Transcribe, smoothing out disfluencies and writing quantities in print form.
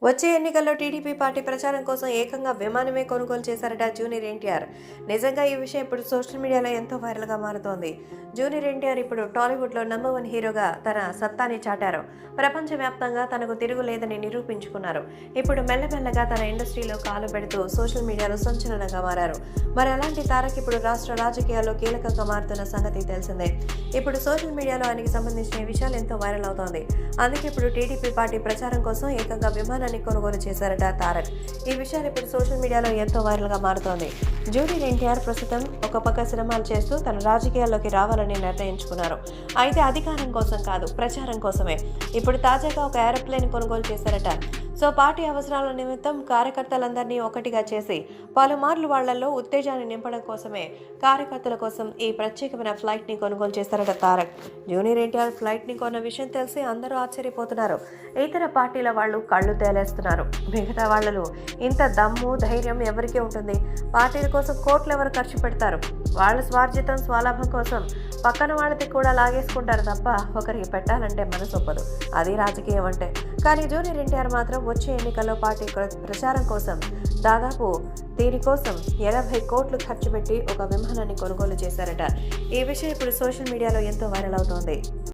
వచ్చే ఎన్నికల్లో TDP party ప్రచారం కోసం ఏకంగా విమానమే కొనుగోలు చేశారట జూనియర్ ఎన్టీఆర్. నిజంగా ఈ విషయం ఇప్పుడు సోషల్ మీడియాలో ఎంతో వైరల్గా మారుతోంది. జూనియర్ ఎన్టీఆర్ ఇప్పుడు టాలీవుడ్లో నంబర్ 1 హీరోగా తన సత్తాని చాటారు. ప్రపంచవ్యాప్తంగా తనకు తిరుగులేదని నిరూపించుకున్నారు. ఇప్పుడు మెల్లమెల్లగా తన ఇండస్ట్రీలో కాలు పెడుతూ సోషల్ మీడియాలో సంచలనంగా మారారు. మరి అలాంటి తారక్ ఇప్పుడు రాష్ట్ర రాజకీయాల్లో కీలకంగా మారుతున్న సంగతి తెలిసిందే. ఇప్పుడు సోషల్ మీడియాలో ఆయనకి సంబంధించిన విషయాలు ఎంతో వైరల్ అవుతోంది. అందుకే ఇప్పుడు టీడీపీ పార్టీ ప్రచారం కోసం ఏకంగా విమానాన్ని కొనుగోలు చేశారట తారక్. ఈ విషయాలు ఇప్పుడు సోషల్ మీడియాలో ఎంతో వైరల్గా మారుతోంది. జూనియర్ ఎన్టీఆర్ ప్రస్తుతం ఒక పక్క సినిమాలు చేస్తూ తన రాజకీయాల్లోకి రావాలని నిర్ణయించుకున్నారు. అయితే అధికారం కోసం కాదు, ప్రచారం కోసమే. ఇప్పుడు తాజాగా ఒక ఏరోప్లేన్ కొనుగోలు చేశారట. సో పార్టీ అవసరాల నిమిత్తం కార్యకర్తలందరినీ ఒకటిగా చేసి పలుమార్లు వాళ్లలో ఉత్తేజాన్ని నింపడం కోసమే కార్యకర్తల కోసం ఈ ప్రత్యేకమైన ఫ్లైట్ని కొనుగోలు చేశారట తారక్. జూనియర్ ఎన్టీఆర్ ఫ్లైట్ని కొన్న విషయం తెలిసి అందరూ ఆశ్చర్యపోతున్నారు. ఇతర పార్టీల వాళ్ళు కళ్ళు తేలేస్తున్నారు. మిగతా వాళ్ళలో ఇంత దమ్ము ధైర్యం ఎవరికీ ఉంటుంది? పార్టీల కోసం కోట్లు ఎవరు ఖర్చు పెడతారు? వాళ్ళ స్వార్జితం స్వలాభం కోసం పక్కన వాళ్ళది కూడా లాగేసుకుంటారు తప్ప ఒకరికి పెట్టాలంటే మనసొప్పదు. అది రాజకీయం అంటే. కానీ జూనియర్ ఎన్టీఆర్ మాత్రం వచ్చే ఎన్నికల్లో పార్టీ ప్రచారం కోసం దాదాపు దీనికోసం 80 కోట్లు ఖర్చు పెట్టి ఒక విమానాన్ని కొనుగోలు చేశారట. ఈ విషయం ఇప్పుడు సోషల్ మీడియాలో ఎంతో వైరల్ అవుతోంది.